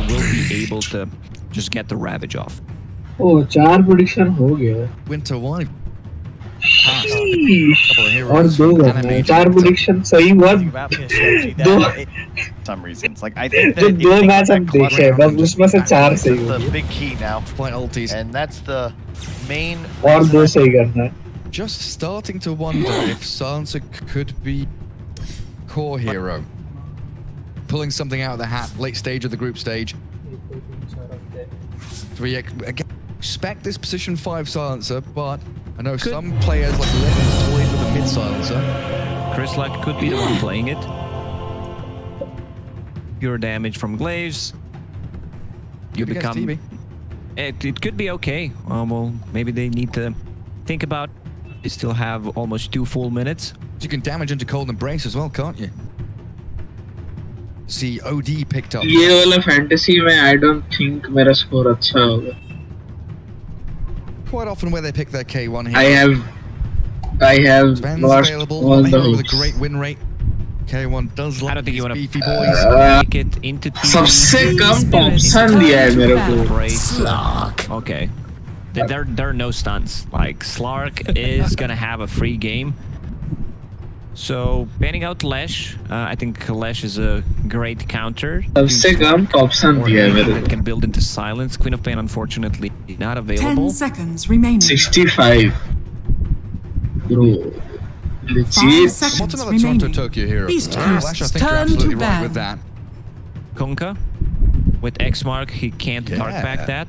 will be able to just get the Ravage off. Oh, 4 prediction हो गया. Winter Wife. और 2 करना. 4 prediction सही हुआ. Some reasons, like I think जो that 2 मैच हम देखे हैं, बस उसमें से 4 सही that's हुए. the big key now, Point ulties. and that's the main. और 2 सही करना है. Just starting to wonder if Sansa could be core hero. Pulling something out of the hat, late stage of the group stage. So we again expect this position 5 silencer, but I know some players like Lennon toyed with a mid silencer. Chris Luck could be the one playing it. Pure damage from Glaives. You become. It could be okay. Well, maybe they need to think about. They still have almost 2 full minutes. You can damage into Cold Embrace as well, can't you? See, OD picked up. ये वाला fantasy में I don't think मेरा score अच्छा होगा. Quite often where they pick their K1 here. I have Sven's lost available, all the with a hopes. great win rate. K1 does I like don't think you want beefy to boys. make it into team. सबसे कम option दिया है मेरे को. Okay. There are no stunts. Like Slark is gonna have a free game. So banning out Lesh, I think Lesh is a great counter. सबसे कम option दिया है मेरे that को. can build into silence. Queen of Pain unfortunately not available. 10 seconds remaining. 65. Bro. 5 Legit. seconds What's another remaining. Toronto Tokyo hero? Beast Flash, I Coast's think you're turn to absolutely right ban. with that. Kunkka with X mark, he can't dark back that.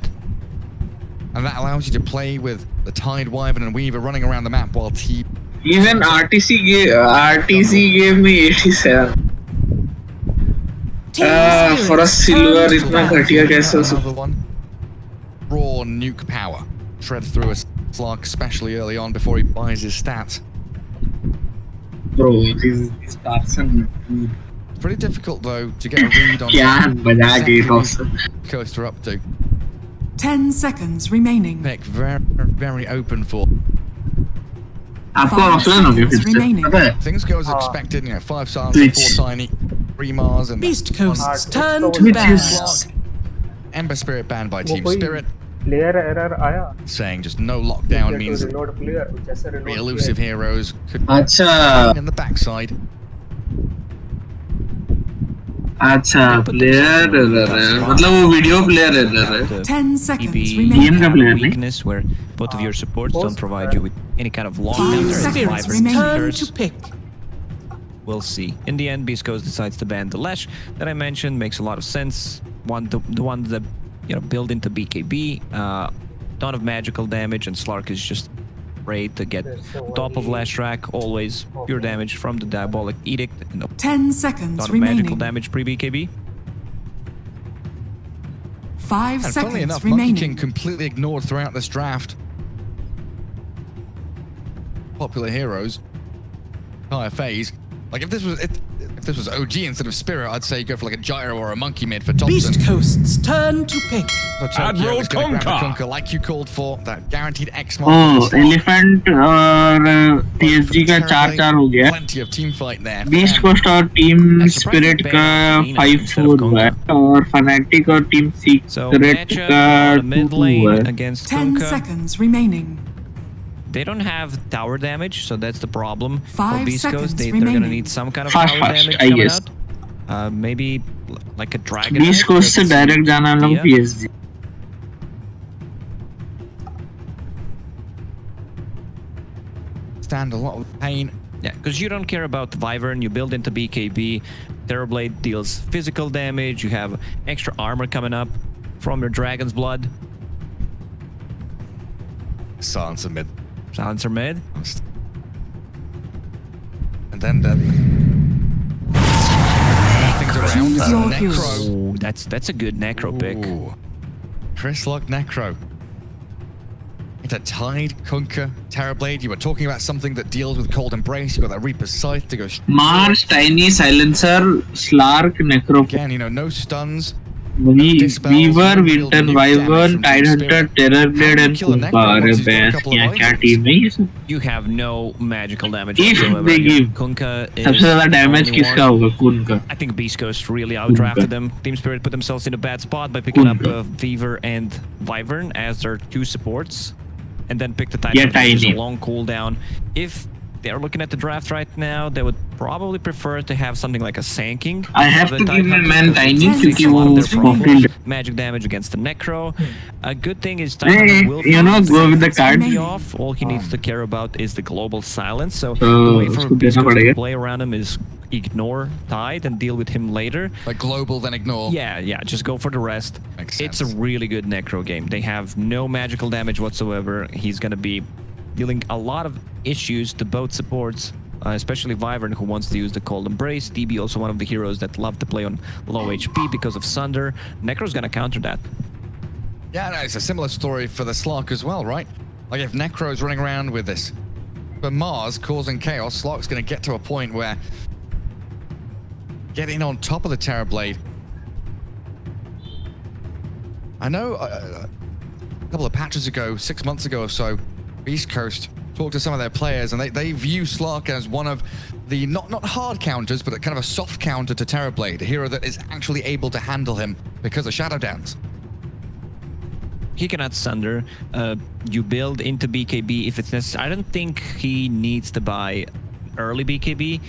And that allows you to play with the Tide Wyvern and Weaver running around the map while T. Even RTC gave me 87. For a silver, इतना घटिया कैसे हो सकता? Another one. Raw nuke power. Shred through a Slark, especially early on before he buys his stats. Bro, this person. It's pretty difficult though to get a read on क्या बजा के Thompson. Coaster up to. 10 seconds remaining. Pick very, very open for. आपको option हो गया फिर से. पता है? Things go as expected, 5 silences, 4 tiny, 3 Mars, and Beast Coast's turn to Which ban. is Ember Spirit banned by Team Spirit, player error आया. saying just no lockdown means that reload player जैसे the reload elusive heroes could अच्छा in the backside. अच्छा player error है. मतलब वो video player error है. 10 seconds EB remaining. Game का player नहीं. weakness where both of your supports don't provide you with any kind of lockdown. 5 There is seconds Wyvern remaining. Turn Speakers. to pick. We'll see. In the end, Beast Coast decides to ban the Lesh that I mentioned. Makes a lot of sense. The one that build into BKB, ton of magical damage, and Slark is just great to get top of Lash Rack. Always pure damage from the Diabolic Edict. And 10 seconds ton of magical remaining. damage pre BKB. 5 And funnily seconds enough, Monkey King remaining. completely ignored throughout this draft. Popular heroes, entire phase. Like if this was OG instead of Spirit, I'd say go for like a Gyro or a Monkey mid for Thompson. Beast Coast's turn to pick. So Tokyo Admiral is going to grab the Kunkka. Kunkka like you called for, that guaranteed X Oh, mark. elephant और PSG का 4-4 हो गया. Plenty of team fight there. Beast Coast और Team Spirit का 5-4 हुआ है और Fnatic और Team So Secret matchup का on the mid 2-2 हुआ lane है. against 10 Kunkka. seconds remaining. They don't have tower damage, so that's the problem. 5 For Beast seconds Coast, they're going to remaining. need some kind of Fast, tower damage I coming guess. out. Maybe like a dragon. Beast Coast से direct जाना हम लोग PSG. Stand a lot of pain. Yeah, because you don't care about Wyvern, you build into BKB. Terrorblade deals physical damage, you have extra armor coming up from your Dragon's Blood. Silencer mid. Silencer mid. And then things around. Choose your hero. Necro. Ooh, that's a good Necro pick. Ooh. Chris Luck Necro. It's a Tide, Kunkka, Terrorblade. You were talking about something that deals with Cold Embrace. You've got that Reaper's Scythe to go Mars, Tiny, Silencer, Slark, Necro. again, no stuns. Weaver, Winter Wyvern, Tidehunter, Terrorblade and Kunkka. अरे बस क्या team है ये सब? You have no magical damage If whatsoever. they give Kunkka is सबसे ज़्यादा the damage only किसका one. होगा? कुनका. I think Beast Coast really outdrafted them. Team Spirit put themselves in a bad spot by picking up Fever and Wyvern as their two supports, and then pick the Titan, which is a Tiny. long cooldown. If they're looking at the draft right now, they would probably prefer to have something like a Sanking. I have of to the give my Titan man because Tiny it's क्योंकि a lot of वो their problems. profile. Magic damage against the Necro. A good thing is Hey, Titan will you know, go with the card. be off. All he needs to care about is the global silence. So So, the way for उसको Beast देना Coast to पड़ेगा. play around him is ignore Tide and deal with him later. Like global, then ignore. Yeah, just go for the rest. Makes It's a sense. really good Necro game. They have no magical damage whatsoever. He's going to be dealing a lot of issues to both supports, especially Wyvern, who wants to use the Cold Embrace. DB also one of the heroes that love to play on low HP because of Sunder. Necro's going to counter that. Yeah, no, it's a similar story for the Slark as well, right? Like if Necro's running around with this, but Mars causing chaos, Slark's going to get to a point where getting on top of the Terrorblade. I know a couple of patches ago, 6 months ago or so, Beast Coast talked to some of their players, and they view Slark as one of the not hard counters, but kind of a soft counter to Terrorblade, a hero that is actually able to handle him because of Shadow Dance. He cannot Sunder. You build into BKB if it's necessary. I don't think he needs to buy early BKB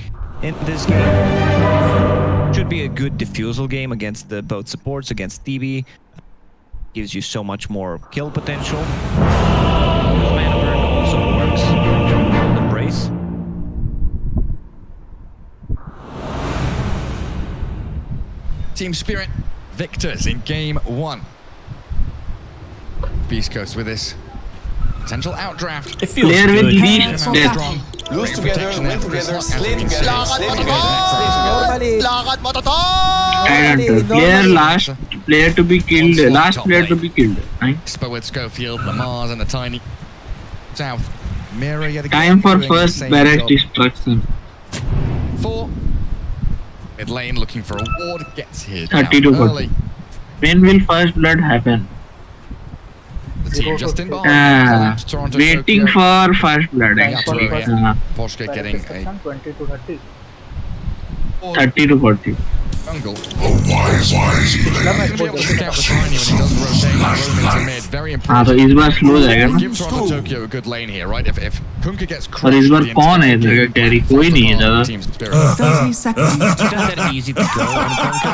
in this game. Should be a good diffusal game against the both supports, against DB. Gives you so much more kill potential. Mana burn also works. Embrace. Team Spirit victors in game 1. Beast Coast with this potential outdraft. It feels Player with good. least death. Strong. Lose Great together, protection win there for together, Chris slay Luck. together. Lakad mo to! Tidehunter. Player to be killed. Last player to be killed. Nice. Expo with Schofield, Lamar's and the tiny south. Mirror yet again. Time for doing the first same barrage job. destruction. 4. Mid lane looking for a ward. Gets here 30 to down 40. early. When will first blood happen? The team just in behind. Toronto, Waiting Tokyo. for first blood. Yeah, Actually. true, yeah. Uh, Porsche getting a 20 to 30. 30 to 40. jungle. He's gonna be able to pick out the tiny when he does rotate roam into mid. Very हाँ तो important. इस बार slow जाएगा ना. Give Toronto Tokyo a good lane here, right? If Kunkka gets crushed, और इस बार the कौन है entire इधर का game कैरी? falls कोई नहीं है apart ज़्यादा. for Team Spirit. 30 seconds. It's not that easy to go on Kunkka.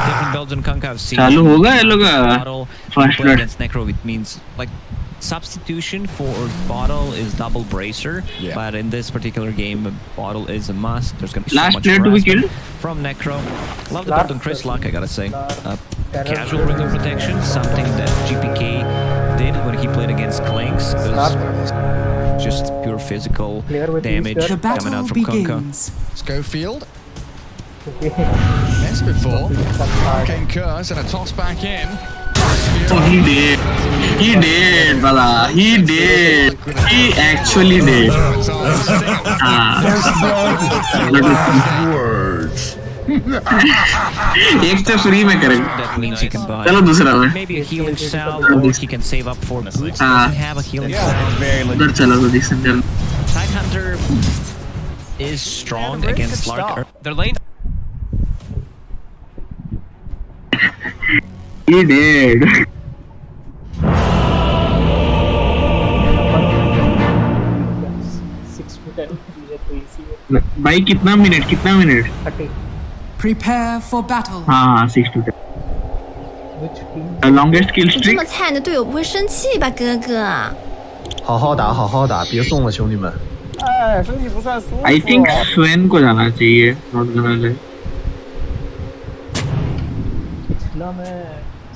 Different builds on Kunkka I've seen. चालू होगा ये लोग का Bottle, first play blood. against Necro, it means like substitution for Bottle is double bracer, Yeah. but in this particular game, Bottle is a must. There's gonna be Last so much player to be harassment killed? from Necro. Love the Last build on Chris player. Luck, I gotta say. Terror Casual ring of protection, something that GPK did when he played against Clanks. It was just pure physical Player with damage Easter. The coming battle out from Kunkka. begins. Schofield, Okay. missed before. That's hard. Came Curse and a toss back in. Oh, he did. He did, brother. He did. He actually did. हाँ. एक तो free में करेंगे. That means he can buy चलो दूसरा में. maybe a healing cell, or he can save up for boots. Does हाँ. he have a healing cell? उधर चलो तो डिक्सन चलो. Tidehunter is strong against Slark. Their lane. He did. Six to 10. ये तो easy है. भाई कितना मिनट 30. Prepare for battle. हाँ 6 to 10. Which team? The longest kill 这 streak. 么菜，你的队友不会生气吧，哥哥？好好打，好好打，别送了，兄弟们。哎，身体不算舒服。 I think Sven को जाना चाहिए. Not gonna lie. पिछला में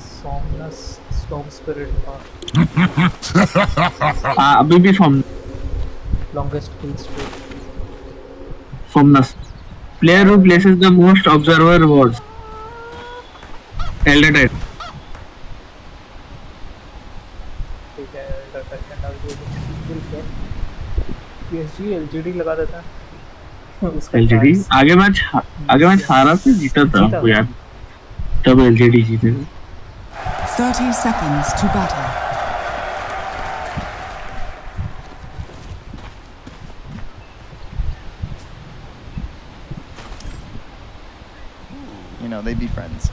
Somnus Storm Spirit था. हाँ अभी भी Longest kill streak. Somnus. Player who places the most observer wards. Elder Tide. ठीक है. PSG LGD लगा देता है. उसका LGD price आगे मैच हारा से जीता था जीता हमको यार. तब LGD जीतेगा 30 seconds to battle. You know, they'd be friends.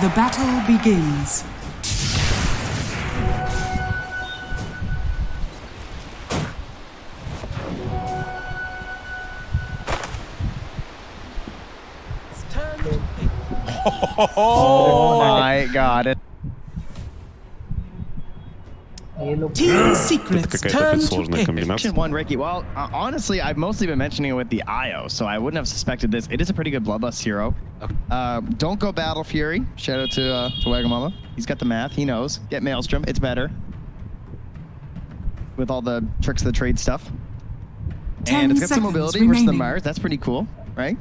The battle begins. Oh my god. ये लोग Team secrets turn to pick. Mention one, Ricky. Well, honestly, I've mostly been mentioning it with the IO, so I wouldn't have suspected this. It is a pretty good Bloodlust hero. Don't go Battle Fury. Shout out to Wagamama. He's got the math. He knows. Get Maelstrom. It's better. With all the tricks of the trade stuff. 10 And it's got some seconds mobility versus the remaining. Mars. That's pretty cool, right?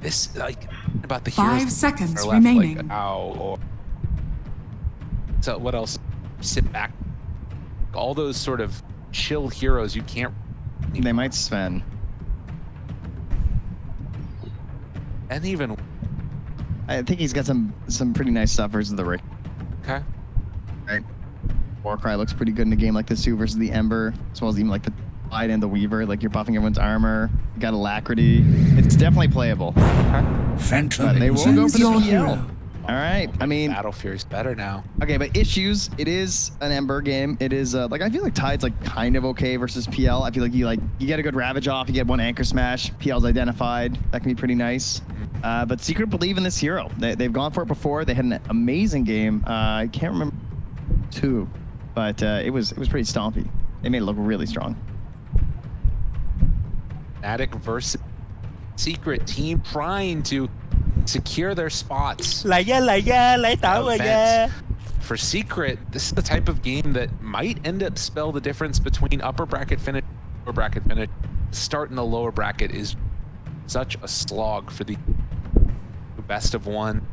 This, like, about the 5 heroes seconds are left, remaining. Like, ow, or... So what else? Sit back. All those sort of chill heroes you can't... They might Sven. And even... I think he's got some pretty nice stuff versus the Rick. Okay. Right. Warcry looks pretty good in a game like this too versus the Ember, as well as even like the Tide and the Weaver. Like you're buffing everyone's armor. You got Alacrity. It's definitely playable. But they will go for the Your PL. hero. All right. I mean, Battle Fury's better now. okay, but issues. It is an Ember game. It is like I feel like Tide's like kind of okay versus PL. I feel like you get a good Ravage off. You get one Anchor Smash. PL's identified. That can be pretty nice. But Secret believe in this hero. They've gone for it before. They had an amazing game. I can't remember two, but it was pretty stompy. They made it look really strong. Fnatic versus Secret team trying to secure their spots. Event. For Secret, this is the type of game that might end up spell the difference between upper bracket finish, lower bracket finish. Start in the lower bracket is such a slog for the best of one.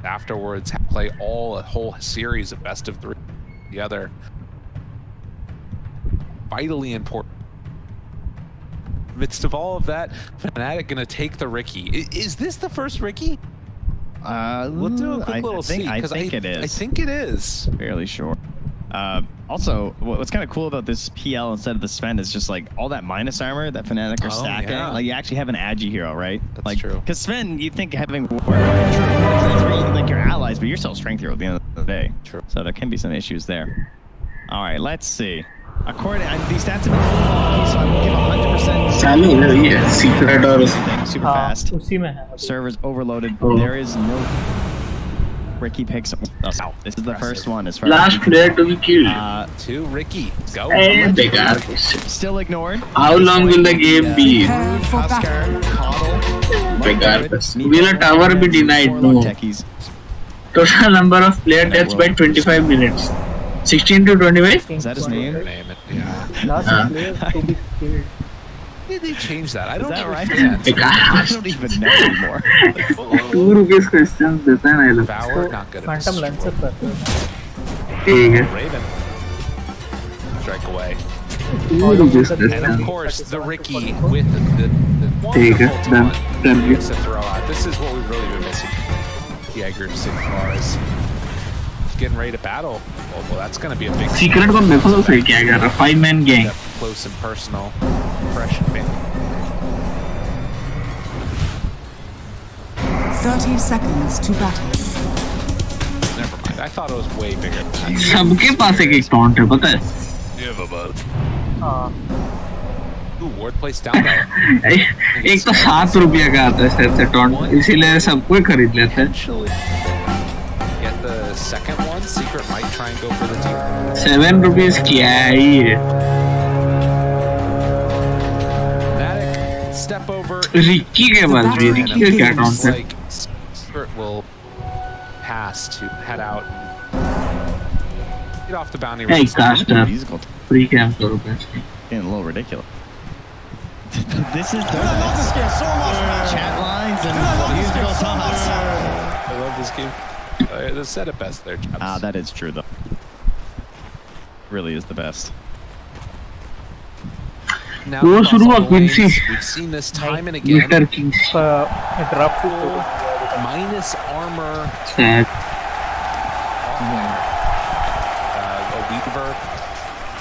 Afterwards, play a whole series of best of three together. Vitally important. Midst of all of that, Fnatic gonna take the Ricky. Is this the first Ricky? We'll do a quick little see. I 'cause think it is. I think it is. Fairly sure. Also, what's kind of cool about this PL instead of the Sven is just like all that minus armor that Fnatic are Oh, stacking. yeah. Like you actually have an Agi hero, right? That's like, true. Because Sven, you think having war, that's where you like your allies, but you're still a strength hero at the end of the day. True. So there can be some issues there. All right, let's see. According, these stats have been a little wonky, so I will give 100%. चालू है ये Secret और Super हाँ, fast. उसी में है अभी। Servers overloaded. Oh. There is no Ricky picks. This is the first one as far last player to be killed. Two Ricky. Go. बेकार question. Still ignored. How long will the game be? Prepare for battle. बेकार question. Will a tower be denied? No. Techies. Total number of player deaths by 25 minutes. 16 to 25? Is that his name? Name it. Yeah. Last player to be killed. Did they change that? I don't that right? understand. बेकार I don't even know anymore. ₹2 questions देता है ना ये लोग. Devour, not good at Phantom this. Lancer करते हैं। ठीक है. Raven. Strike away. ₹2 questions. And of course, the Ricky with the ठीक है, wonderful done. taunt Done. he gets to throw out. This is what we've really been missing. Jaegers and Mars. Getting ready to battle. Well, that's going to be a big Secret को देखो तो सही क्या कर रहा है. 5-man gang. up close and personal impression. Man. 30 seconds to battle. Never mind. I thought it was way bigger than that. सबके पास एक taunt है पता है. हाँ, Ooh, ward place down though. एक तो ₹7 का आता है शायद से taunt. इसीलिए सब कोई खरीद लेते हैं. Potentially get the second one. Secret might try and go for the tier. ₹7 क्या ही है. Fnatic step over. रिक्की के पास भी रिक्की का क्या taunt है. Like Secret will pass to head out. Get off the bounty. Hey, race. caster. Musical. Free camp करो बस. Getting a little ridiculous. This is chat lines and musical thoughts. this game. They said it best there, chaps. That is true, though. Really is the best. Now, वो across शुरू all हुआ the Quincy lanes, we've seen this time and again. Meter kings drop Minus armor. Sad A Weaver,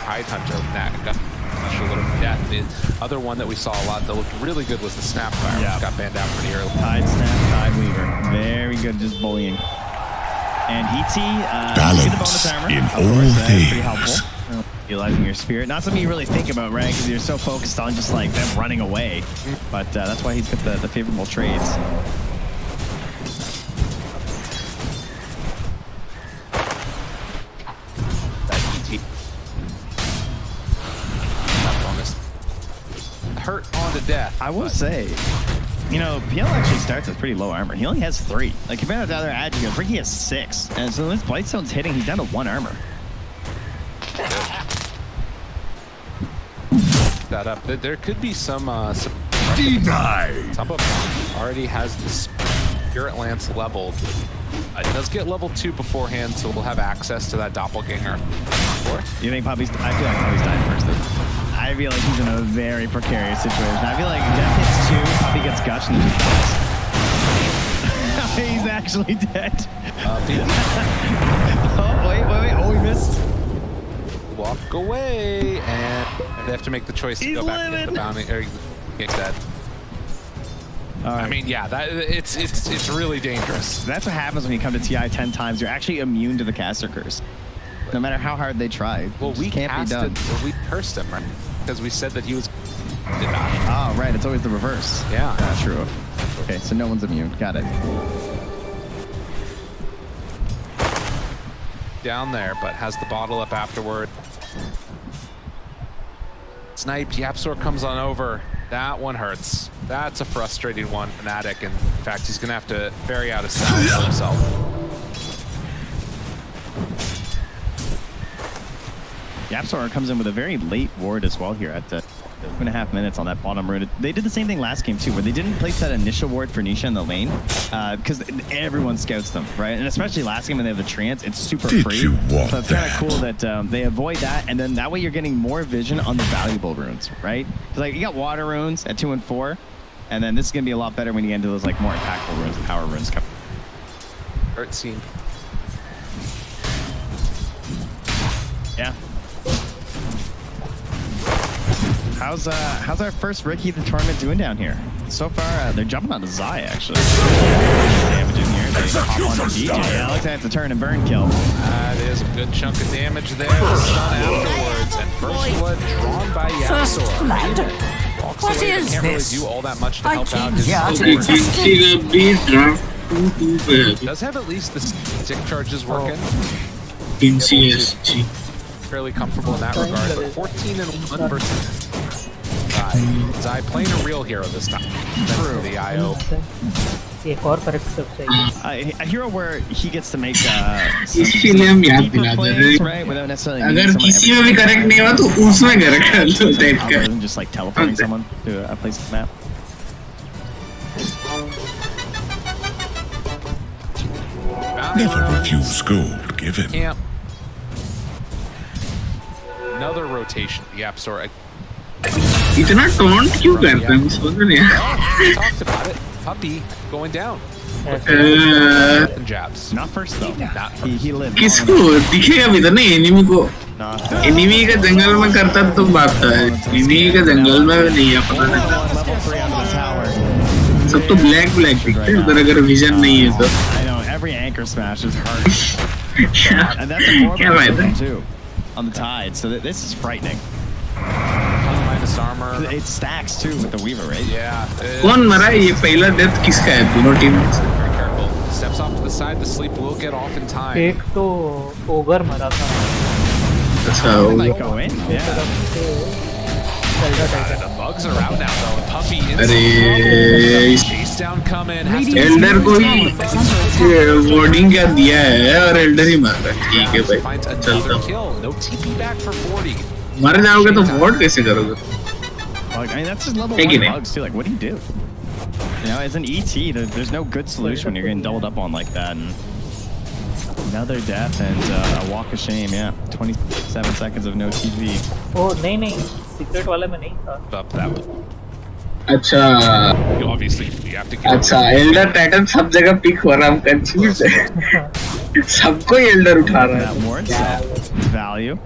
Hide Hunter, got a little death. The other one that we saw a lot that looked really good was the Snapfire, Yeah. which got banned out pretty early. Tide snap, Tide Weaver. Very good, just bullying. And Heatsy, get the bonus armor. in Of course, all that's pretty things. helpful. Utilizing your spirit. Not something you really think about, right? Because you're so focused on just like them running away. But that's why he's got the favorable trades. That ET. That bonus. Hurt on to death. I will but say, you know, PL actually starts with pretty low armor. He only has 3. Like, compared to the other adjectives, Ricky has 6. And so when this Blightstone's hitting, he's down to 1 armor. that up. There could be some Denied. Top of already has the Spirit Lance leveled. It does get level 2 beforehand, so we'll have access to that doppelganger. You think Puppy's... I feel like Puppy's dying first. I feel like he's in a very precarious situation. I feel like Death hits 2, Puppy gets gushed, and then just dies. He's actually dead. Oh, wait. Oh, he missed. Walk away, and they have to make the choice to He's go back living. into the bounty, or gets dead. All right. I mean, yeah, it's really dangerous. That's what happens when you come to TI 10 times. You're actually immune to the caster curse. No matter how hard they try. Well, it we just can't be done. we cursed him, right? Because we said that he was did not. Oh, right. It's always the reverse. Yeah. True. Okay, so no one's immune. Got it. Down there, but has the bottle up afterward. Snipe, Yapsor comes on over. That one hurts. That's a frustrating one, Fnatic, and in fact, he's gonna have to ferry out a salve for himself. Yapsor comes in with a very late ward as well here at the 2.5 minutes on that bottom rune. They did the same thing last game too, where they didn't place that initial ward for Nisha in the lane because everyone scouts them, right? And especially last game when they have the trance, it's super Did free. you want So it's kind of that? cool that they avoid that, and then that way you're getting more vision on the valuable runes, right? 'Cause, like, you got water runes at 2 and 4, and then this is gonna be a lot better when you get into those like more impactful runes, the power runes come. Hurt scene. Yeah. How's our first Ricky the tournament doing down here? So far, they're jumping on the Zai actually. Damage in here. They hop on the DJ. Yeah, looks like it's a turn and burn kill. That is a good chunk of damage there. The stun afterwards, and first blood drawn by First Yapsor. blood? Walks What away, but is can't this? really do all that much to I help out came his here to Okay, Quincy का भी draft 2-2 does have at least the stick charges working. Quincy SG. Fairly comfortable in that regard, but 14 and 1 versus Zai. Zai playing a real hero this time. True. The IO. एक और corrective चाहिए. A hero where he gets to make इसीलिए हम याद deeper दिला दे plays, रहे right? Without necessarily अगर needing someone किसी में every भी करेक्ट नहीं हुआ तो उसमें करेक्ट कर लो टाइप का other than just like teleporting someone to a place on the map. Never refuse gold given. Camp. Another rotation. The Yapsor. इतना टॉन्ट क्यों करते हैं समझ नहीं आया We talked about it. Puppy going down. And jabs. Not first though. Not He lived. किसको दिखेगा भी तो नहीं एनिमी को Not एनिमी का जंगल में करता तो बात है एनिमी का जंगल में नहीं है पता नहीं level 3 onto the tower. सब तो ब्लैक दिखते हैं उधर अगर विजन नहीं है तो I know every anchor smash is hard. And that's a क्या more बात है too on the tide. So this is frightening. minus armor. It stacks too with the Weaver, right? Yeah. कौन मरा है ये पहला डेथ किसका है दोनों टीम में Very careful. Steps off to the side. The sleep will get off in time. एक तो ओगर मरा था. अच्छा They go in. Yeah. The bugs are out now though. Puppy in अरे chase down coming. Has to Elder को ही warning क्या दिया है और एल्डर ही मार रहा है ठीक है भाई finds चलता another हूँ kill. No TP back for 40. मर जाओगे तो वॉर्ड कैसे करोगे Like, I mean, that's just level Take 1 it in. bugs too. Like, what do you do? You know, as an ET, there's no good solution when you're getting doubled up on like that. And another death and a walk of shame. Yeah, 27 seconds of no TV. Oh नहीं secret वाले में नहीं था. Up that one. अच्छा. You obviously you have to get. अच्छा, Elder Titan सब जगह pick हो रहा है. I'm confused. सबको Elder उठा रहा That warrants value.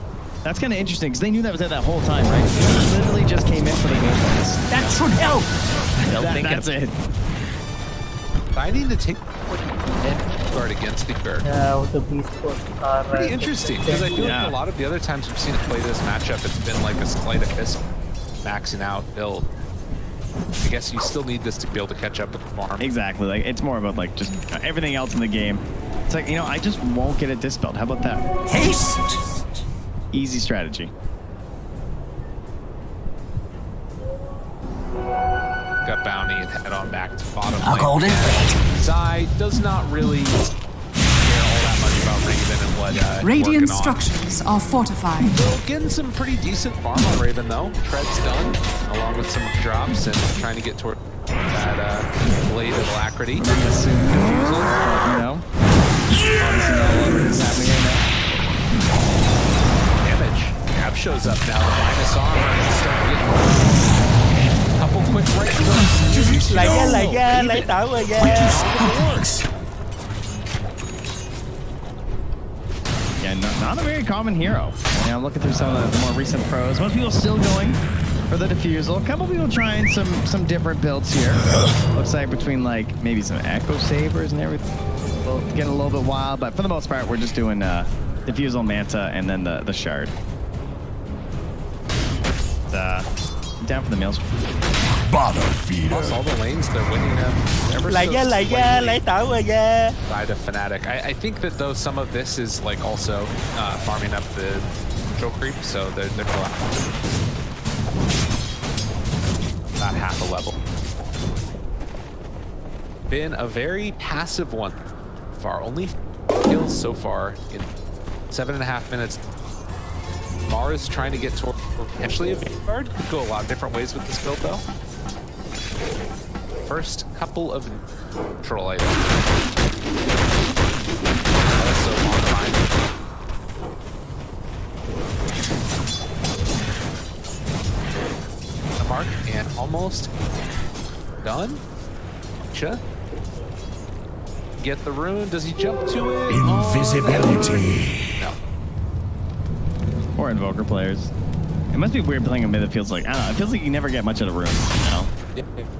That's kind of interesting because they knew that was there that whole time, right? They literally just came in for the main points. That should help. That's it. I need to take guard against the guard. Yeah, with the beast force. Pretty interesting because I feel like a lot of the other times we've seen it play this matchup, it's been like a slight abyss maxing out build. I guess you still need this to be able to catch up with the farm. Exactly. Like it's more about like just everything else in the game. It's like, you know, I just won't get a dispelled. How about that? Haste! Easy strategy. Got bounty and head on back to bottom lane. Zai does not really care all that much about Raven and what Radiant structures are fortified. Still getting some pretty decent farm on Raven though. Tread's done, along with some drops and trying to get toward that blade of alacrity. You know, obviously not a lot of this happening right now. Damage. Gab shows up now. The minus armor and start getting couple quick right hooks. Lấy táo rồi Yeah, not a very common hero. Yeah, I'm looking through some of the more recent pros. Most people still going for the defusal. A couple people trying some different builds here. Looks like between like maybe some echo sabers and everything. Getting a little bit wild, but for the most part, we're just doing defusal, manta, and then the shard. Down for the meals. Bottom feeder. Across all the lanes, they're winning them. lấy táo rồi By the Fnatic. I think that though some of this is like also farming up the control creep, so they're about half a level. Been a very passive one far. Only kills so far in 7.5 minutes. Mara's trying to get toward potentially a Vanguard. Could go a lot of different ways with this build though. First couple of neutral items. Also on the line. The mark and almost done. Cha. Get the rune. Does he jump to it? Invisibility. No. Or Invoker players. It must be weird playing a mid that feels like, I don't know, it feels like you never get much of the room, you know?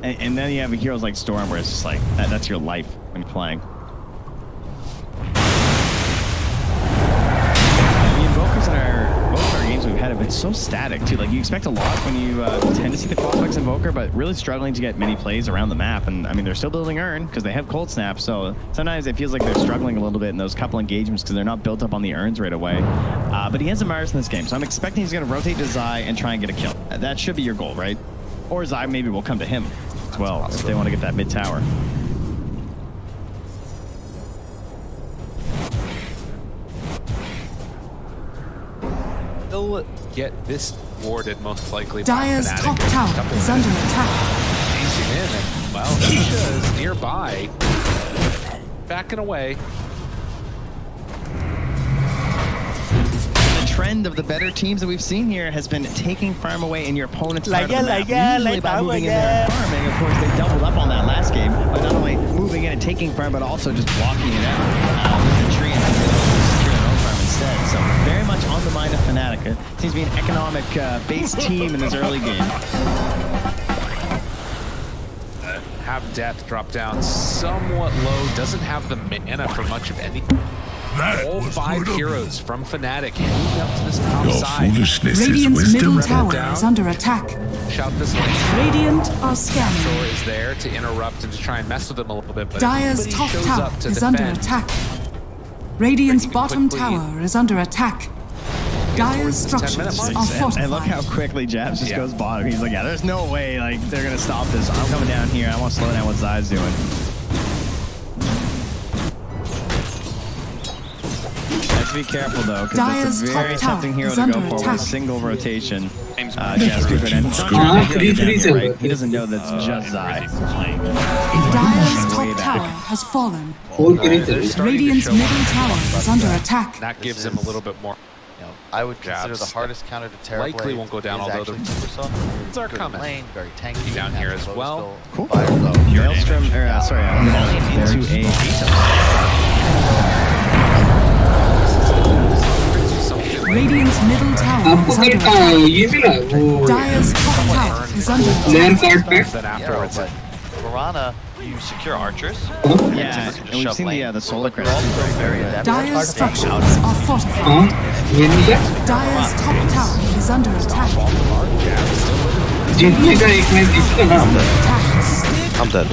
And then you have heroes like Storm where it's just like, that's your life when you're playing. The Invokers in most of our games we've had have been so static too. Like you expect a lot when you tend to see the Qualiflex Invoker, but really struggling to get many plays around the map. And I mean, they're still building Urn because they have Cold Snap. So sometimes it feels like they're struggling a little bit in those couple engagements because they're not built up on the Urns right away. But he has a Mars in this game, so I'm expecting he's going to rotate to Zai and try and get a kill. That should be your goal, right? Or Zai maybe will come to him as well if they want to get that mid tower. They'll get this warded most likely. Dire's top tower is under attack. Chasing in and, well, Nisha is nearby. Backing away. Trend of the better teams that we've seen here has been taking farm away in your opponent's part of the map. Usually by moving in there and farming. Of course, they doubled up on that last game by not only moving in and taking farm, but also just blocking it out with the tree and having to secure their own farm instead. So very much on the mind of Fnatic. It seems to be an economic-based team in this early game. Have death drop down somewhat low. Doesn't have the mana for much of any. All 5 heroes from Fnatic heading up to this top side. Radiant's middle tower is under attack. Shout this lane. Radiant are scanning. Thor is there to interrupt and to try and mess with them a little bit. But Dire's top tower is under attack. Radiant's bottom tower is under attack. Dire's structures are fortified. And look how quickly Jabs just goes bottom. He's like, yeah, there's no way like they're gonna stop this. I'm coming down here. I want to slow down what Zai's doing. have to be careful though, because Dire's it's a very top tower tempting hero is to under go for with attack. a single rotation. Jazz could go down. Not sure how he goes down here, right? He doesn't know that's just Zai. Dire's top tower has fallen. Radiant's middle tower is under attack. That gives him a little bit more. I would consider Jabs the hardest counter to Terrorblade likely won't go down, is although the actually Timbersaw. It's our Good comment. lane, very tanky. Down has here a as low well. skill, Cool. fire low. Maelstrom, into a Radiant's middle tower is under attack. Dire's top tower is under attack. Then afterwards, But Piranha, you secure archers. Yeah, and we've seen the solar crest. Very adept. Dire's structures are fortified. Dire's top tower is under attack. I'm dead.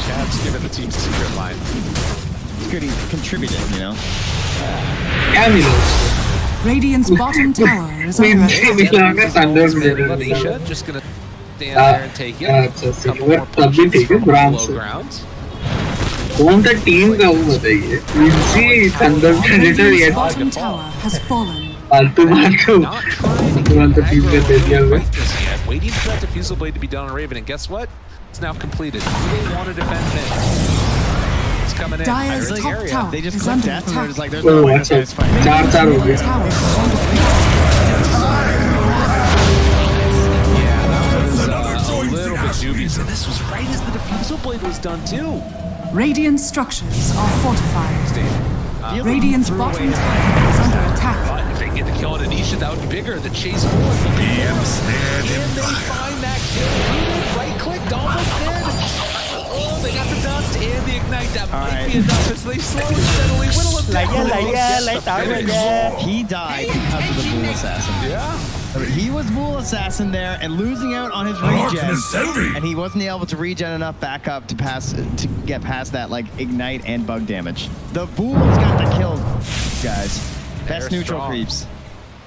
Jabs given the team's secret line. It's good he contributed, you know? Radiant's bottom tower is under attack. Alicia just gonna stand there and take it. Couple more pushes from below ground. कौन सा team का वो बताइए Vinci thunder predator Radiant's या bottom tower has fallen. फालतू फालतू Not trying to तुरंत get team में दे दिया aggro हुआ like this yet. Waiting for that diffusal blade to be done on Raven, and guess what? It's now completed. They want to defend mid. It's coming in. Dire's Really top area. tower They just is clicked under death and they're attack. just like, there's O no way this अच्छा guy's fighting. चार Radiant's चार हो middle गया tower is under attack. Yeah, that was a little bit dubious. And this was right as the diffusal blade was done too. Radiant structures are fortified. Steve, Radiant's bottom tower is under attack. but if they get the kill on Anisha, that would be bigger. The chase forward will be more. Can they find that kill? Right clicked, almost dead. Oh, they got the dust and the ignite. That might be enough as they slowly, steadily whittle him down. He died because of the Bull Assassin. Yeah. He was Bull Assassin there and losing out on his regen, and he wasn't able to regen enough back up to get past that like ignite and bug damage. The Bull's got the kill, guys. Best They're neutral strong. creeps.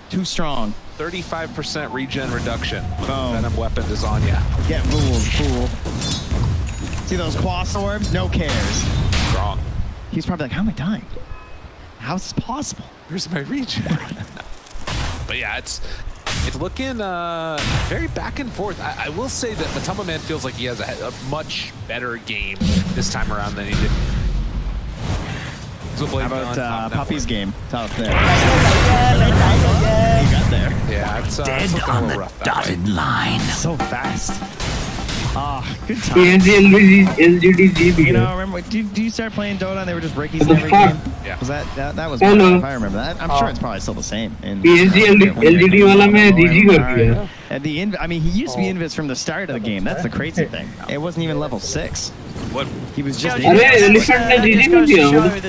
Too strong. 35% regen reduction. Boom. Venom weapon is on ya. Get fooled, fool. See those quas orbs? No cares. Strong. He's probably like, how am I dying? How's this possible? Where's my regen? But yeah, it's looking very back and forth. I will say that Matamba Man feels like he has a much better game this time around than he did. How about Puppy's game? It's out there. He got there. Yeah, it's looking a little rough. Dotted line. So fast. Ah, good time. LGDG You know, remember, do you start playing Dota and they were just breaking What the every fuck? game? Yeah. Was that was Hello. if I remember that. I'm sure it's probably still the same. PSG LGD वाला मैं DG कर दिया And I mean, he used to be Invis from the start of the game. That's the crazy thing. It wasn't even level 6. What? He was just अरे elephant ने DG कर दिया मतलब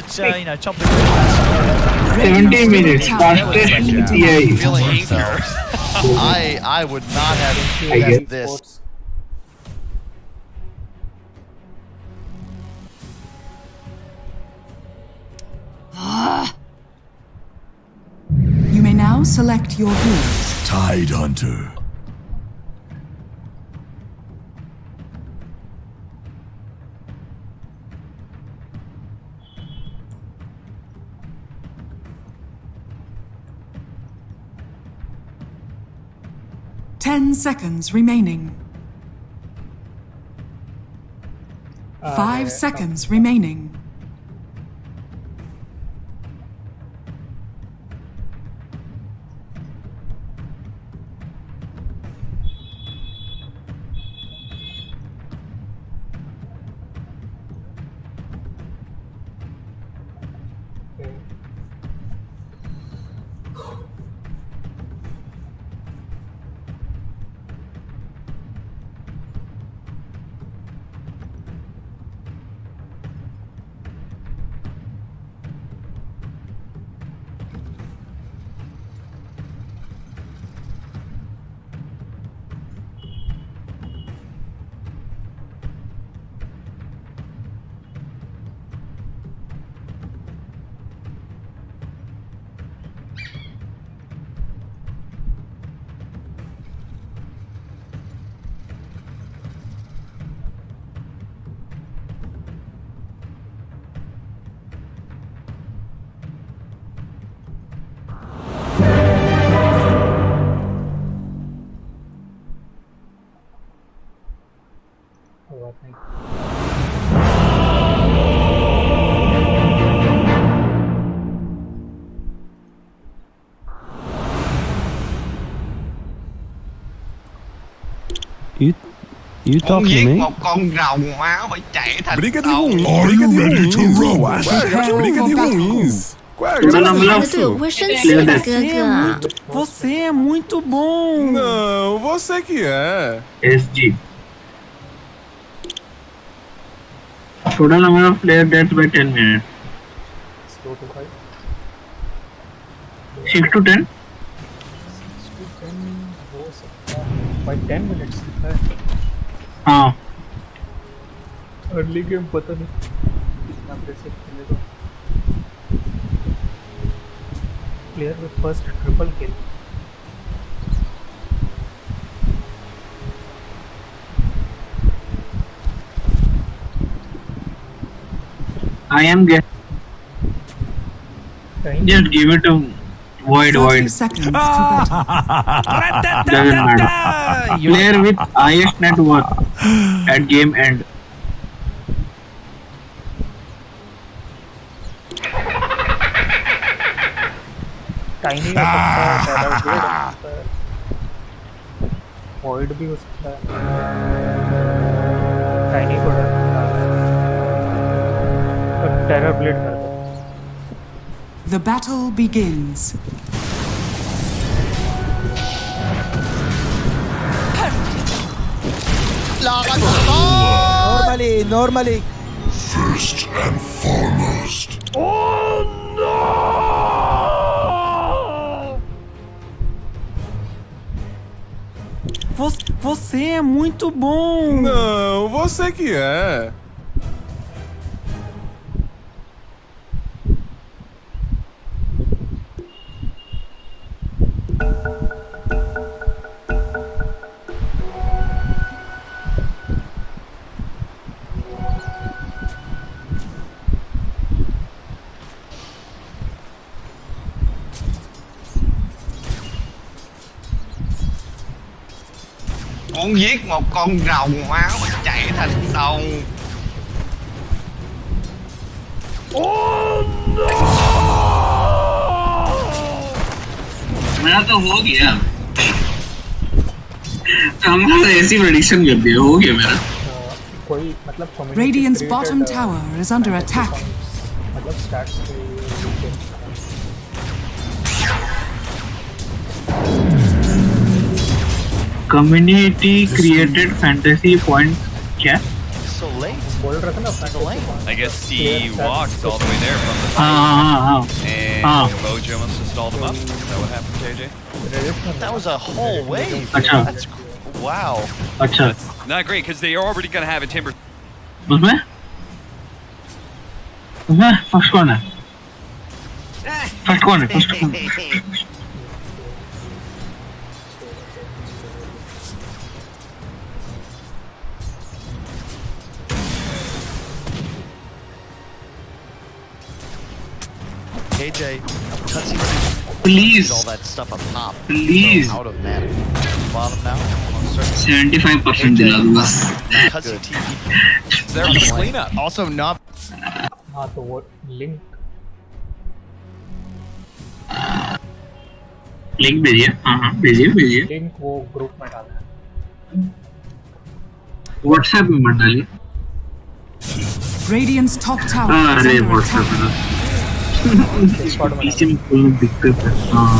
70 minutes fastest TI Feeling eager. I would not have I guessed guess. this. You may now select your heroes. Tide Hunter. Ten seconds remaining. 5 seconds remaining. You talking to me? một con rồng máu phải chạy thành Brigadinho sông. ruins. Brigadinho ruins. Brigadinho ruins. 你的队友会生气吧，哥哥？ Você é muito bom. Não, você que é. SG. Total number of player deaths by 10 minutes. 6 to 10? By 10 minutes. हाँ. Early game पता नहीं कितना pressure खेलेगा. Player with first triple kill. I am guessing. Just give it a void. 30 seconds to battle. Doesn't matter. Player with highest net worth at game end. Tiny हो सकता है, Terror Blade हो सकता है, Void भी हो सकता है, Tiny को डर लगता है, अब Terror Blade कर दो. The battle begins. Normally. First and foremost. Você é muito bom. Não, você que é. Muốn giết một con rồng máu phải chạy thành sông. मेरा तो हो गया. हमारा ऐसी prediction कर दिया, हो गया मेरा. कोई मतलब Radiant's bottom tower is under attack. मतलब stats पे Community created fantasy points. क्या? So late. बोल रहा था ना So late. I guess he walked all the way there from the हाँ. and Mojo must have stalled him up. Is that what happened, JJ? That was a whole wave. अच्छा. That's wow. अच्छा. Not great because they are already going to have a timber. उसमें first one है. First one. KJ, Please. all that stuff up top. Please. So out of mana. Bottom now. 75% दिला दो बस. Cuts your TP. It's there for the cleanup. Also not. हाँ तो वो link link भेजिए. हाँ भेजिए. link वो group में डालना है. WhatsApp में मत डालिए. Radiant's top tower is अरे under WhatsApp attack. में. पीसी में कोई दिक्कत है. हाँ.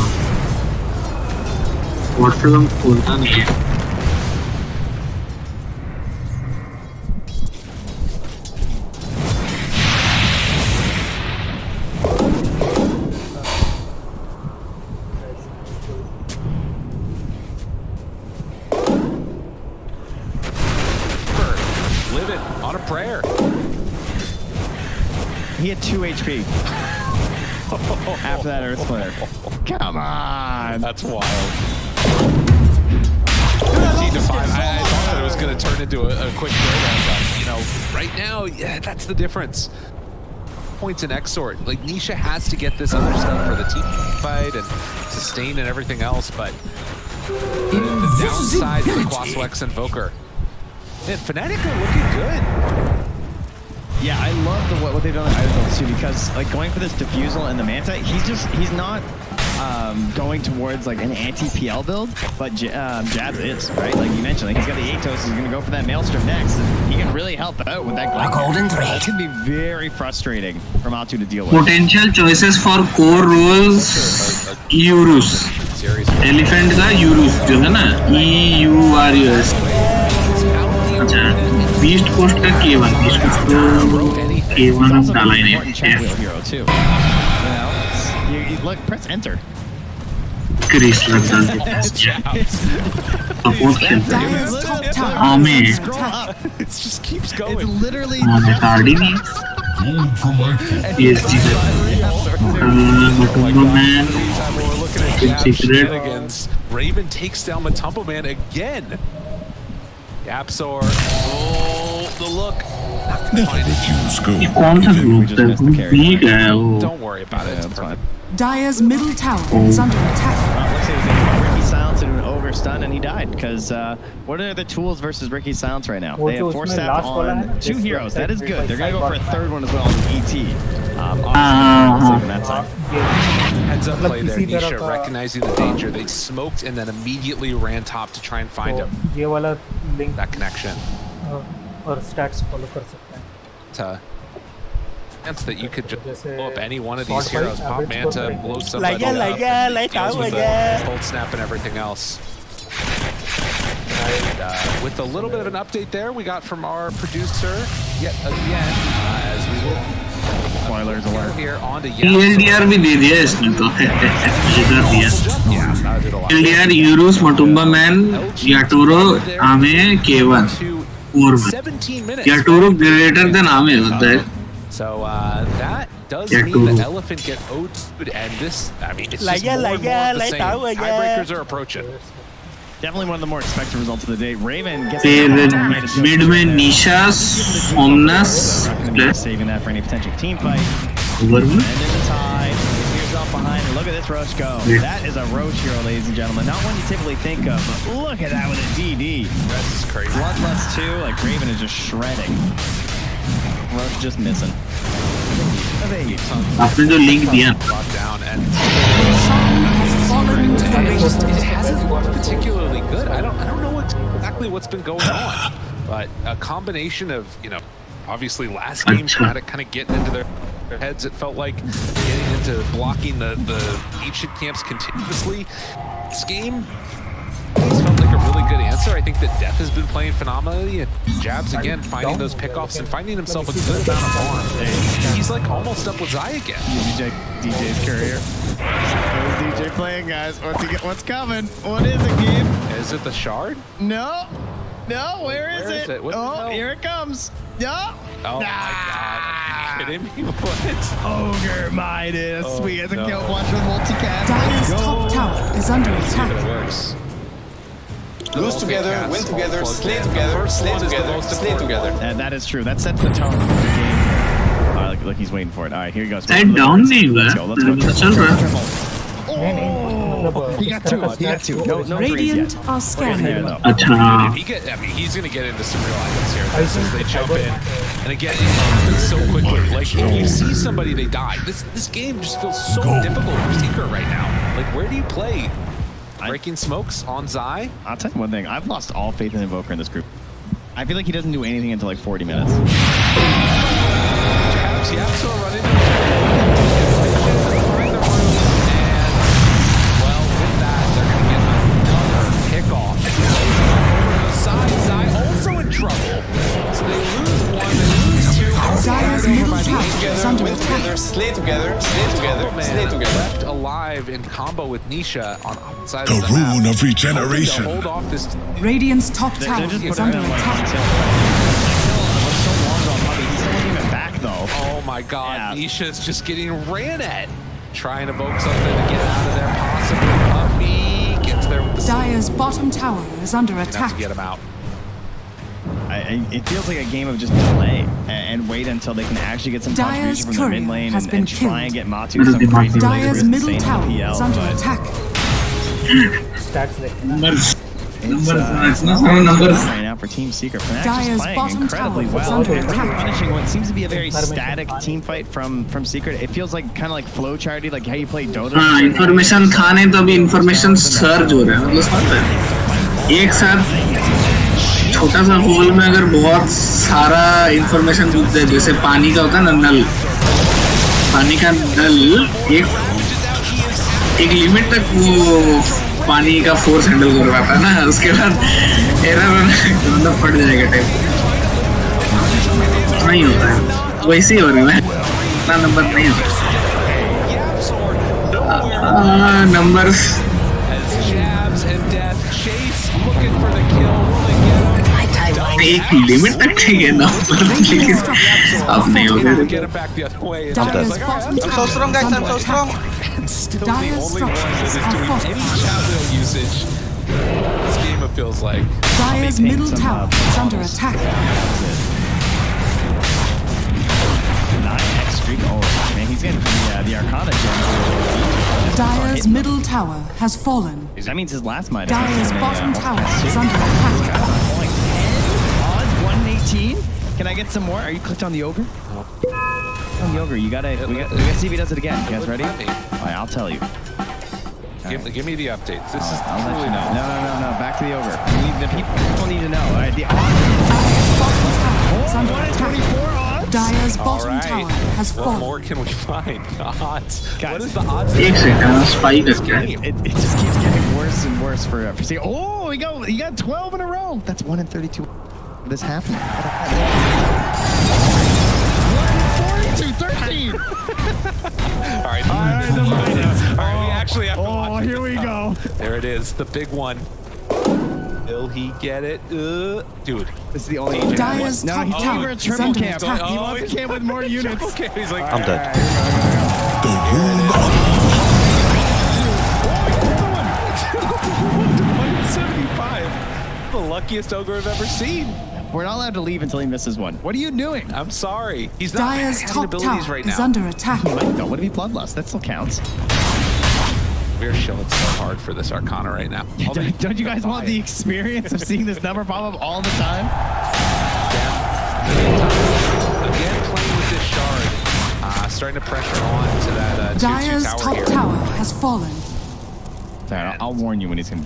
WhatsApp हम खोलता नहीं है. Live it on a prayer. He had 2 HP. After that Earth Flare. Come on. That's wild. 15 to 5. I thought that it was going to turn into a quick throwdown, but you know, right now, yeah, that's the difference. Points in Exort. Like Nisha has to get this other stuff for the team fight and sustain and everything else, but the downside for Quaslex and Voker. Man, Fnatic are looking good. Yeah, I love what they've done with Iron too, because like going for this defusal and the Manta, he's not going towards like an anti-PL build, but Jabs is, right? Like you mentioned, like he's got the Atos, he's going to go for that Maelstrom next. He can really help out with that golden thread. It can be very frustrating for Matu to deal with. Potential choices for core roles Eurus. Elephant का Eurus जो है ना EURUS. अच्छा Beast Coast का K1 Beast Coast को K1 डाला ही नहीं. Look, press enter. Chris लगता है. Support खेलता है. आमे. It just keeps going. It's literally. आमे कार्डी नहीं. PSG का. Matumba man. Secret. Raven takes down Matumba man again. Yapsor. Oh, the look. ये कौन सा group है? ठीक है वो. Don't worry about it. It's fine. Dire's middle tower is under attack. Looks like Ricky Silence and an ogre stun, and he died. Because what are the tools versus Ricky Silence right now? They have 4 staff on 2 heroes. That is good. They're going to go for a 3rd one as well on ET. Heads up play there, Nisha, recognizing the danger. They smoked and then immediately ran top to try and find him. ये वाला link That connection. और stats follow कर सकते हैं. Chance that you could just blow up any one of these heroes. Pop Manta, blow somebody up. Deals with the cold snap and everything else. And with a little bit of an update there we got from our producer yet again as we will spoilers alert here on to TLDR भी दे दिया इसने तो TLDR Eurus Matumba man Yatoro आमे K1 4 Yatoro greater than आमे होता है. So that does mean the elephant get OO'd, and this, I mean, it's just more and more of the same. Tiebreakers are approaching. Definitely one of the more expected results of the day. Raven gets mid में Nisha, Somnus, saving that for any potential team fight. And in the tide, yourself behind, and look at this Roach go. That is a Roach hero, ladies and gentlemen. Not one you typically think of, but look at that with a DD. This is crazy. Bloodlust too, like Raven is just shredding. Roach just missing. आपने जो link दिया. Down and it hasn't looked particularly good. I don't know exactly what's been going on, but a combination of, you know, obviously last game Fnatic kind of getting into their heads. It felt like getting into blocking the ancient camps continuously. This game felt like a really good answer. I think that Death has been playing phenomenally, and Jabs again finding those pickoffs and finding himself a good amount of farm. He's like almost up with Zai again. DJ's courier. Where's DJ playing, guys? What's coming? What is it, Gabe? Is it the shard? No, where is it? Oh, here it comes. No. Oh my god. Are you kidding me? What? Ogre Midas. Sweet as a kill watch with multi-cast. Dire's top tower is under attack. It works. Lose together, win together, slay together, slay together, slay together. And that is true. That sets the tone for the game. Look, he's waiting for it. All right, here he goes. Side down नहीं हुआ. चल रहा. He got two. No Radiant are scanning. अच्छा. I mean, he's going to get into some real items here as they jump in. And again, it happens so quickly. Like, if you see somebody, they die. This game just feels so difficult for Secret right now. Like, where do you play? Breaking smokes on Zai? I'll tell you one thing. I've lost all faith in Invoker in this group. I feel like he doesn't do anything until like 40 minutes. Jabs, Yapso run into the well, with that, they're going to get another kickoff. Zai also in trouble. So they lose one, they lose two. Dire's middle tower is under attack. Slay together, slay together, slay together. Left alive in combo with Nisha on opposite The of the map. rune of regeneration. Hold off this. Radiant's top tower is under attack. Oh my god, Nisha's just getting ran at. Trying to evoke something to get out of there, possibly. Puppy gets there with the Dire's bottom tower is under attack. to get him out. It feels like a game of just play and wait until they can actually get some contribution from the mid lane and try and get Matu some crazy Dire's middle tower is under attack. Stats like It's not right now for Team Secret. Fnatic just playing incredibly well. They're punishing what seems to be a very static team fight from Secret. It feels like kind of like flowcharty, like how you play Dota. Information खाने तो अभी information surge हो रहा है, मतलब समझ रहे हैं? एक साथ छोटा सा होल में अगर बहुत सारा information कूद जाए, जैसे पानी का होता है ना नल, पानी का नल एक लिमिट तक वो पानी का फोर्स हैंडल कर पाता है ना, उसके बाद एरर मतलब फट जाएगा टाइप नहीं होता है, वैसे ही हो रहा है, इतना नंबर नहीं होता नंबर्स एक लिमिट तक ठीक है नंबर, लेकिन अब नहीं हो गया। I'm so strong, guys. I'm so strong. Still the only one that is doing any shadow usage. This game, it feels like. Dire's middle tower is under attack. 9x streak. Oh man, he's getting the Arcana gem. Dire's middle tower has fallen. That means his last might. Dire's bottom tower is under attack. Odds 118. Can I get some more? Are you clicked on the ogre? On the ogre, we gotta see if he does it again. You guys ready? Alright, I'll tell you. Give me the updates. This is I'll let truly you know. No. Back to the ogre. The people need to know. Alright, the odds. Is under attack. Dire's bottom tower has What fallen. more can we find? The odds. Guys, what is the odds? एक second spike This करके game? it just keeps getting worse and worse for Secret. Oh, he got 12 in a row. That's 1 in 32. This happening. 142-13. All right. All right, we actually have to watch Oh, here we go. There it is, the big one. Will he get it? Dude. This is the only Dire's top tower a is triple under camp. attack. He wants a camp with more units. Okay, he's like, I'm dead. The luckiest ogre I've ever seen. We're not allowed to leave until he misses one. What are you doing? I'm sorry. He's not Dire's having top abilities tower right is now. under attack. He might though. What if he bloodlust? That still counts. We're showing so hard for this Arcana right now. Don't you guys want the experience of seeing this number pop up all the time? Again, playing with this shard. Starting to pressure on to that Dire's tier 2 tower top here. tower has fallen. Sorry, I'll warn you when he's gonna.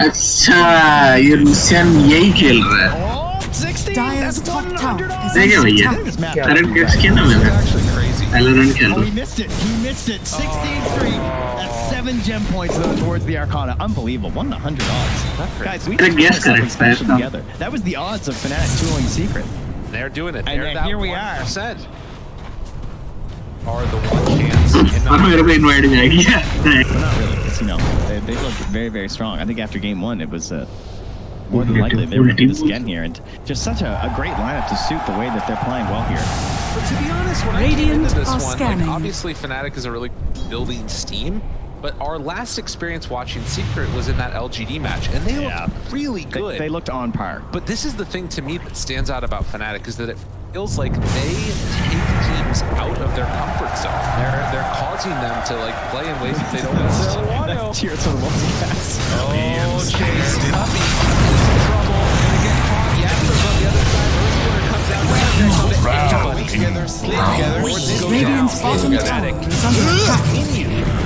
अच्छा ये Russian यही खेल रहा है Oh, 16. Dire's That's top 100. tower is देखिए under भैया attack. Current gets किया ना मैंने Actually crazy. पहला रन खेल Oh, रहा he missed it. He missed it. 16-3. That's 7 gem points though towards the Arcana. Unbelievable. 1 in 100 odds. Guys, we Good guess, something correct. special together. That was the odds of Fnatic dueling Secret. They're doing it. And They're here that we are. 1% are the one chance. और मेरे को invite जाएगी Well, not really, because, you know, they look very, very strong. I think after game 1, it was more than likely they were going to do this again here. And just such a great lineup to suit the way that they're playing well here. But to be honest, when Radiant I came into this are one, like, scanning. obviously Fnatic is a really building team, but our last experience watching Secret was in that LGD match, and they looked really good. They looked on par. But this is the thing to me that stands out about Fnatic is that it feels like they take teams out of their comfort zone. They're causing them to like play in ways that they don't necessarily want to. Cheers to the multi-pass. Oh, Chase, Tuppy in trouble, gonna get caught. Yaster's on the other side. Earthquake comes out. Win together, slay together. Radiant's bottom tower is under attack.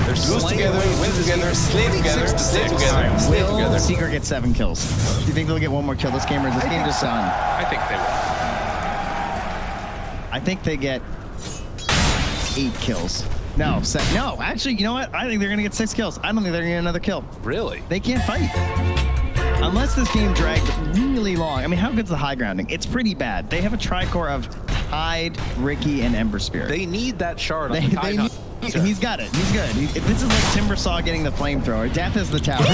They're Lose together, win together, slay together, slay together, slay Will together. Secret get 7 kills? Do you think they'll get one more kill this game, or is this game just done? I think they will. I think they get 8 kills. No, no. Actually, you know what? I think they're gonna get 6 kills. I don't think they're gonna get another kill. Really? They can't fight. Unless this game drags really long. I mean, how good's the high grounding? It's pretty bad. They have a tricore of Tide, Ricky, and Ember Spirit. They need that shard on the Tide Hunt. He's got it. He's good. This is like Timbersaw getting the flamethrower. Death is the tower.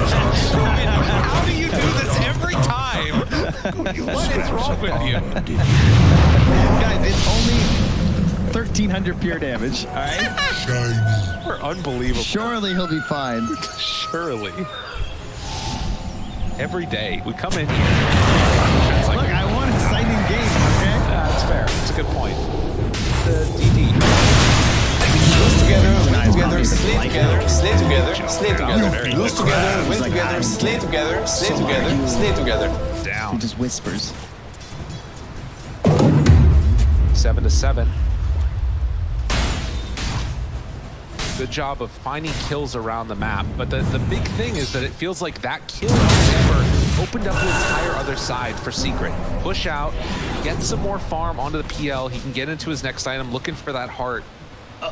How do you do this every time? What is wrong with you? Guys, it's only 1,300 pure damage. All right. We're unbelievable. Surely he'll be fine. Surely. every day. We come in here. Look, I want exciting games, okay? Yeah, that's fair. That's a good point. The DD. Lose together, win together, slay together, slay together, slay together. Lose together, win together, slay together, slay together, slay together. Down. He just whispers. 7-7. Good job of finding kills around the map, but the big thing is that it feels like that kill never opened up the entire other side for Secret. Push out, get some more farm onto the PL. He can get into his next item, looking for that heart.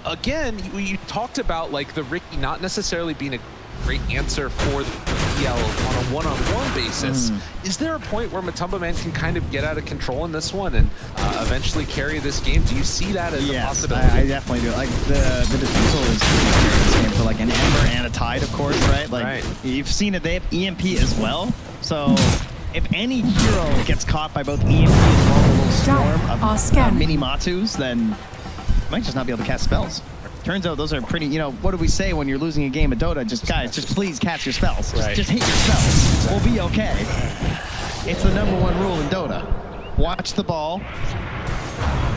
Again, you talked about like the Ricky not necessarily being a great answer for the PL on a one-on-one basis. Is there a point where Matumba Man can kind of get out of control in this one and eventually carry this game? Do you see that as a possibility? I definitely do. Like the defusal is pretty scary in this game for like an Ember and a Tide, of course, right? Like you've seen it. They have EMP as well. So if any hero gets caught by both EMP as well as a little storm of mini Matus, then you might just not be able to cast spells. Turns out those are pretty, you know, what do we say when you're losing a game of Dota? Just, guys, just please cast your spells. Just hit your spells. We'll be okay. It's the #1 rule in Dota. Watch the ball.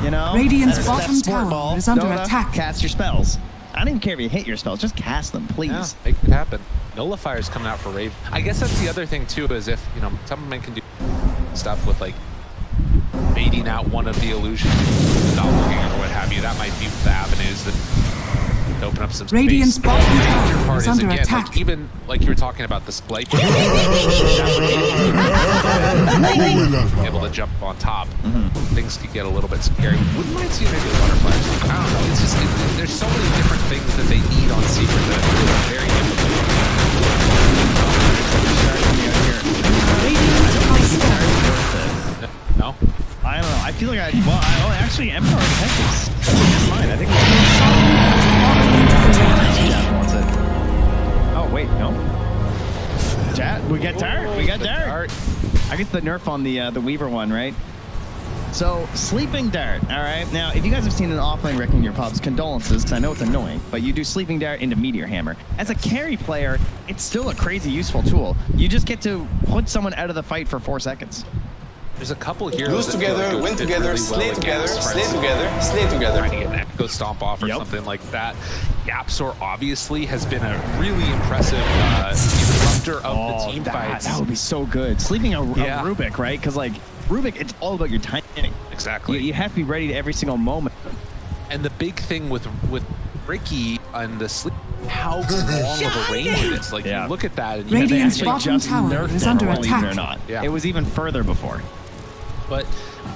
You know? Radiant's that bottom tower ball. is under Dota, attack. Cast your spells. I don't even care if you hit your spells. Just cast them, please. Yeah, make it happen. Nullifier's coming out for Rave. I guess that's the other thing, too, is if, you know, some men can do stuff with, like, baiting out one of the illusions, doppelganger or what have you. That might be the avenues that open up some space. Radiant's bottom tower is under again, attack. like, even like you were talking about the splay, able to jump on top. Things could get a little bit scary. Wouldn't mind seeing maybe a butterfly. I don't know. It's just there's so many different things that they need on Secret that are very difficult. No. I don't know. I feel like actually, Emperor Texas. Mine. I think. Jat wants it. Oh wait, no. Jat, we get Dart. We got Dart. I guess the nerf on the Weaver one, right? So sleeping Dart. All right. Now, if you guys have seen an offlane wreck in your pubs, condolences, because I know it's annoying, but you do sleeping Dart into Meteor Hammer. As a carry player, it's still a crazy useful tool. You just get to put someone out of the fight for 4 seconds. There's a couple here. Lose together, win together, slay together, slay together, slay together. Trying to get an echo stomp off or something like that. Yapsor obviously has been a really impressive disruptor of the team fights. That would be so good. Sleeping a Rubik, right? Because like Rubik, it's all about your timing. Exactly. You have to be ready to every single moment. And the big thing with Ricky and the sleep, how long of a range it is. Like you look at that and Radiant's bottom tower is under attack. Or not. It was even further before. But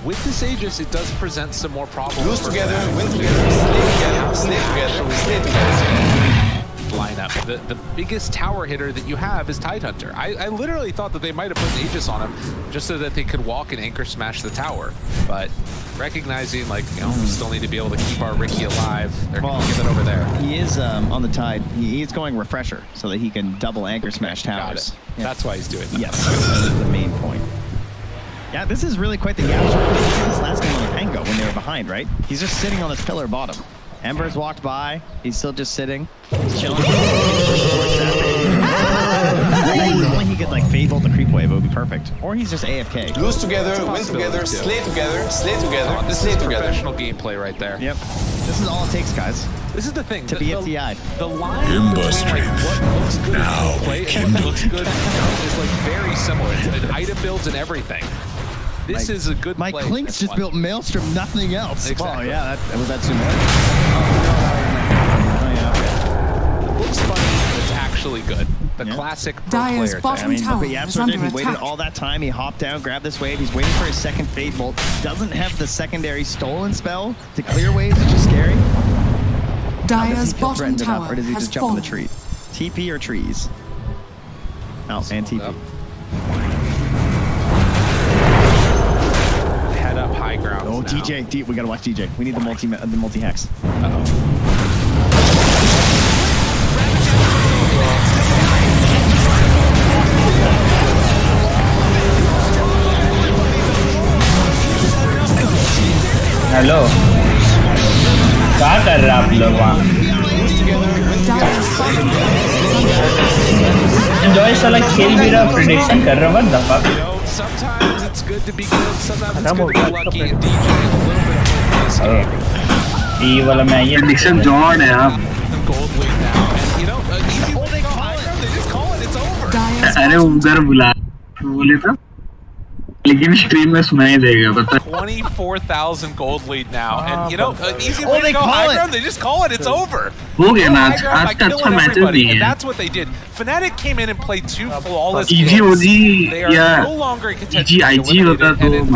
with this Aegis, it does present some more problems. Lose together, win together, slay together, slay together, slay together. Lineup. The biggest tower hitter that you have is Tidehunter. I literally thought that they might have put an Aegis on him just so that they could walk and anchor smash the tower. But recognizing, like, you know, we still need to be able to keep our Ricky alive, they're going to give it over there. He is on the Tide. He is going Refresher so that he can double anchor smash towers. Got it. That's why he's doing that. Yes, that is the main point. Yeah, this is really quite the gap. This last game with Pango when they were behind, right? He's just sitting on this pillar bottom. Ember's walked by. He's still just sitting. He's chilling. Only he could like fade bolt the creep wave, it would be perfect. Or he's just AFK. Lose together, win together, slay together, slay together, this slay is together. Professional gameplay right there. Yep. This is all it takes, guys. This is the thing. To be FTI. The line between like what looks good in play and what looks good is like very similar. It's an item builds and everything. This is a good My play. Clinks just built Maelstrom, nothing else. Exactly. Oh, yeah, that was that too much? It looks funny, but it's actually good. The classic pro Dire's player bottom thing. tower He is under waited attack. all that time. He hopped down, grabbed this wave. He's waiting for his second Fade Bolt. Doesn't have the secondary stolen spell to clear waves, which is scary. Dire's bottom threatened enough, tower or does he has just jump in the fallen. tree? TP or trees? Oh, and TP. Head up high ground. Oh, DJ, we gotta watch DJ. We need the multi hex. Hello क्या कर रहे आप लोग वहाँ Joy साला खेल भी रहा प्रेडिक्शन कर रहा what the fuck Sometimes it's good to be good, sometimes it's good to be lucky, and DJ a little bit of hope in this game. ये वाला मैं ये प्रेडिक्शन जॉन है आप Gold lead now, and you know, easy when they go high ground, they just call it, it's over. अरे उधर बुला बोले था लेकिन स्ट्रीम में सुनाई देगा पता 24,000 gold lead now, and you know, easy when they go high ground, they just call it, it's over. हो गया ना High ground आज by का अच्छा killing मैच everybody, नहीं and है that's what they did. Fnatic came in and played two flawless EG games. OG They are या no longer in contention EG to be IG होता eliminated, and in तो